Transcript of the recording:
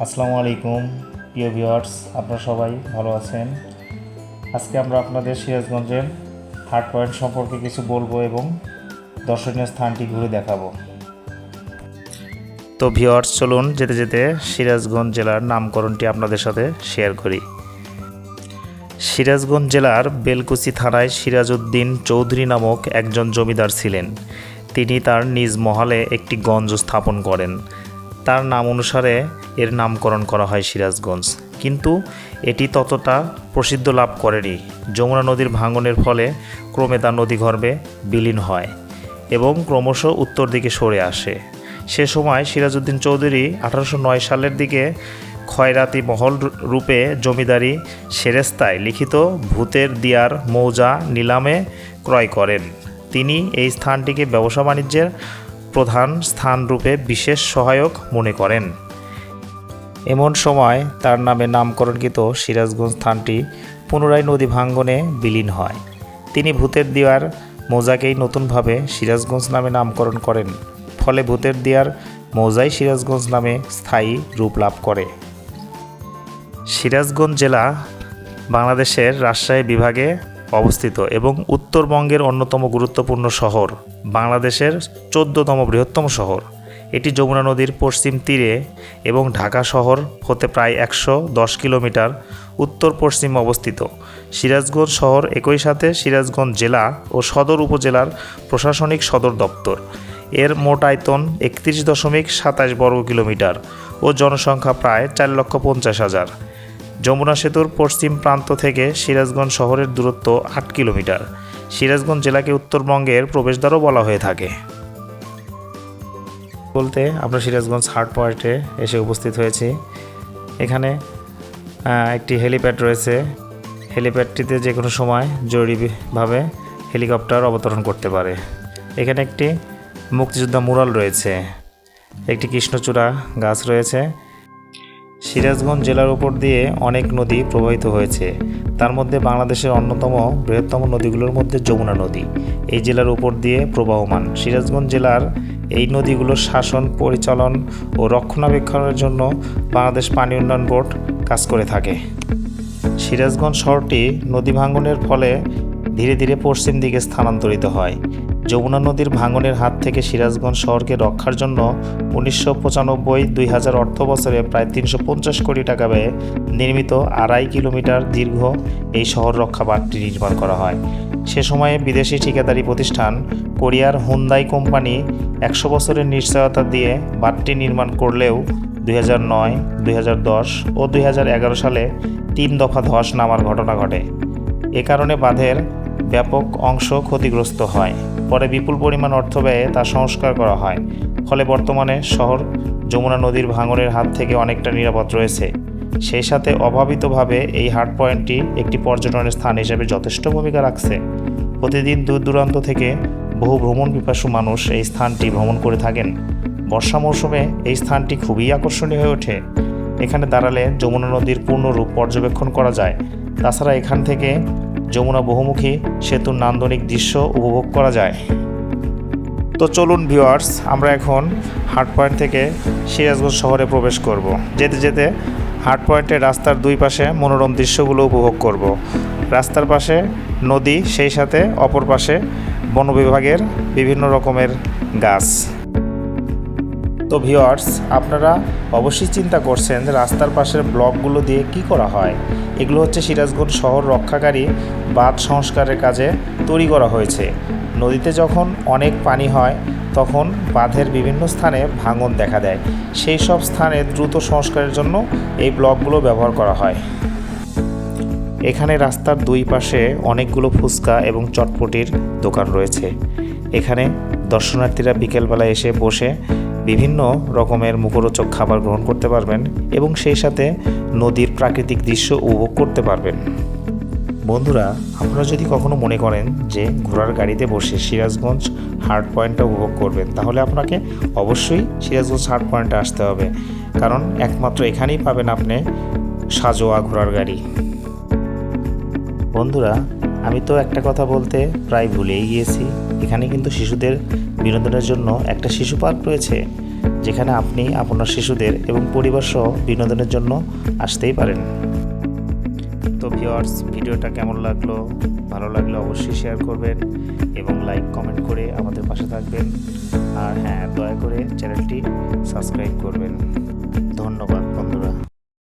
আসসালামু আলাইকুম প্রিয় ভিউয়ার্স, আপনারা সবাই ভালো আছেন। আজকে আমরা আপনাদের সিরাজগঞ্জের হাট পয়েন্ট সম্পর্কে কিছু বলবো এবং দর্শনীয় স্থানটি ঘুরে দেখাবো। তো ভিউয়ার্স, চলুন যেতে যেতে সিরাজগঞ্জ জেলার নামকরণটি আপনাদের সাথে শেয়ার করি। সিরাজগঞ্জ জেলার বেলকুচি থানায় সিরাজউদ্দিন চৌধুরী নামক একজন জমিদার ছিলেন। তিনি তার নিজ মহলে একটি গঞ্জ স্থাপন করেন। তার নাম অনুসারে এর নামকরণ করা হয় সিরাজগঞ্জ, কিন্তু এটি ততটা প্রসিদ্ধ লাভ করেনি। যমুনা নদীর ভাঙনের ফলে ক্রমে তা নদীগর্ভে বিলীন হয় এবং ক্রমশ উত্তর দিকে সরে আসে। সে সময় সিরাজউদ্দিন চৌধুরী 1809 সালের দিকে খয়রাতি মহল রূপে জমিদারি সেরেস্তায় লিখিত ভূতের দিয়ার মৌজা নিলামে ক্রয় করেন। তিনি এই স্থানটিকে ব্যবসা বাণিজ্যের প্রধান স্থানরূপে বিশেষ সহায়ক মনে করেন। এমন সময় তার নামে নামকরণকৃত সিরাজগঞ্জ স্থানটি পুনরায় নদী ভাঙ্গনে বিলীন হয়। তিনি ভূতের দিয়ার মৌজাকেই নতুনভাবে সিরাজগঞ্জ নামে নামকরণ করেন। ফলে ভূতের দিয়ার মৌজাই সিরাজগঞ্জ নামে স্থায়ী রূপ লাভ করে। সিরাজগঞ্জ জেলা বাংলাদেশের রাজশাহী বিভাগে অবস্থিত এবং উত্তরবঙ্গের অন্যতম গুরুত্বপূর্ণ শহর, বাংলাদেশের 14তম বৃহত্তম শহর। এটি যমুনা নদীর পশ্চিম তীরে এবং ঢাকা শহর হতে প্রায় 110 কিলোমিটার উত্তর পশ্চিমে অবস্থিত। সিরাজগঞ্জ শহর একই সাথে সিরাজগঞ্জ জেলা ও সদর উপজেলার প্রশাসনিক সদর দপ্তর। এর মোট আয়তন 31.27 বর্গ কিলোমিটার ও জনসংখ্যা প্রায় 4,50,000। যমুনা সেতুর পশ্চিম প্রান্ত থেকে সিরাজগঞ্জ শহরের দূরত্ব 8 কিলোমিটার। সিরাজগঞ্জ জেলাকে উত্তরবঙ্গের প্রবেশদ্বারও বলা হয়ে থাকে। বলতে আমরা সিরাজগঞ্জ হাট পয়েন্টে এসে উপস্থিত হয়েছি। এখানে একটি হেলিপ্যাড রয়েছে। হেলিপ্যাডটিতে যে কোনো সময় জরুরিভাবে হেলিকপ্টার অবতরণ করতে পারে। এখানে একটি মুক্তিযোদ্ধা মুরাল রয়েছে, একটি কৃষ্ণচূড়া গাছ রয়েছে। সিরাজগঞ্জ জেলার উপর দিয়ে অনেক নদী প্রবাহিত হয়েছে। তার মধ্যে বাংলাদেশের অন্যতম বৃহত্তম নদীগুলোর মধ্যে যমুনা নদী এই জেলার উপর দিয়ে প্রবাহমান। সিরাজগঞ্জ জেলার এই নদীগুলোর শাসন, পরিচালন ও রক্ষণাবেক্ষণের জন্য বাংলাদেশ পানি উন্নয়ন বোর্ড কাজ করে থাকে। সিরাজগঞ্জ শহরটি নদী ভাঙ্গনের ফলে ধীরে ধীরে পশ্চিম দিকে স্থানান্তরিত হয়। যমুনা নদীর ভাঙনের হাত থেকে সিরাজগঞ্জ শহরকে রক্ষার জন্য 1995-2000 অর্থ বছরে প্রায় 350 কোটি টাকা ব্যয়ে নির্মিত 2.5 কিলোমিটার দীর্ঘ এই শহর রক্ষা বাঁধটি নির্মাণ করা হয়। সে সময়ে বিদেশি ঠিকাদারি প্রতিষ্ঠান কোরিয়ার হুন্দাই কোম্পানি 100 বছরের নিশ্চয়তা দিয়ে বাঁধটি নির্মাণ করলেও 2009, 2010 ও 2011 সালে 3 দফা ধস নামার ঘটনা ঘটে। এ কারণে বাঁধের ব্যাপক অংশ ক্ষতিগ্রস্ত হয়। পরে বিপুল পরিমাণ অর্থ ব্যয়ে তা সংস্কার করা হয়। ফলে বর্তমানে শহর যমুনা নদীর ভাঙনের হাত থেকে অনেকটা নিরাপদ রয়েছে। সেই সাথে অভাবিতভাবে এই হাট পয়েন্টটি একটি পর্যটনের স্থান হিসেবে যথেষ্ট ভূমিকা রাখছে। প্রতিদিন দূর দূরান্ত থেকে বহু ভ্রমণ পিপাসু মানুষ এই স্থানটি ভ্রমণ করে থাকেন। বর্ষা মৌসুমে এই স্থানটি খুবই আকর্ষণীয় হয়ে ওঠে। এখানে দাঁড়ালে যমুনা নদীর পূর্ণরূপ পর্যবেক্ষণ করা যায়। তাছাড়া এখান থেকে যমুনা বহুমুখী সেতুর নান্দনিক দৃশ্য উপভোগ করা যায়। তো চলুন ভিউয়ার্স, আমরা এখন হাট পয়েন্ট থেকে সিরাজগঞ্জ শহরে প্রবেশ করব। যেতে যেতে হাট পয়েন্টের রাস্তার দুই পাশে মনোরম দৃশ্যগুলো উপভোগ করব। রাস্তার পাশে নদী, সেই সাথে অপর পাশে বন বিভাগের বিভিন্ন রকমের গাছ। তো ভিউয়ার্স, আপনারা অবশ্যই চিন্তা করছেন যে রাস্তার পাশের ব্লকগুলো দিয়ে কি করা হয়। এগুলো হচ্ছে সিরাজগঞ্জ শহর রক্ষাকারী বাঁধ সংস্কারের কাজে তৈরি করা হয়েছে। নদীতে যখন অনেক পানি হয় তখন বাঁধের বিভিন্ন স্থানে ভাঙন দেখা দেয়। সেই সব স্থানে দ্রুত সংস্কারের জন্য এই ব্লকগুলো ব্যবহার করা হয়। এখানে রাস্তার দুই পাশে অনেকগুলো ফুচকা এবং চটপটির দোকান রয়েছে। এখানে দর্শনার্থীরা বিকেলবেলা এসে বসে বিভিন্ন রকমের মুখরোচক খাবার গ্রহণ করতে পারবেন এবং সেই সাথে নদীর প্রাকৃতিক দৃশ্য উপভোগ করতে পারবেন। বন্ধুরা, আপনারা যদি কখনো মনে করেন যে ঘোড়ার গাড়িতে বসে সিরাজগঞ্জ হাট পয়েন্টটা উপভোগ করবেন, তাহলে আপনাকে অবশ্যই সিরাজগঞ্জ হাট পয়েন্টে আসতে হবে, কারণ একমাত্র এখানেই পাবেন আপনি সাজোয়া ঘোড়ার গাড়ি। বন্ধুরা, আমি তো একটা কথা বলতে প্রায় ভুলেই গিয়েছি। এখানে কিন্তু শিশুদের বিনোদনের জন্য একটা শিশু পার্ক রয়েছে, যেখানে আপনি আপনার শিশুদের এবং পরিবার সহ বিনোদনের জন্য আসতেই পারেন। তো ভিউয়ার্স, ভিডিওটা কেমন লাগলো? ভালো লাগলে অবশ্যই শেয়ার করবেন এবং লাইক কমেন্ট করে আমাদের পাশে থাকবেন। আর হ্যাঁ, দয়া করে চ্যানেলটি সাবস্ক্রাইব করবেন।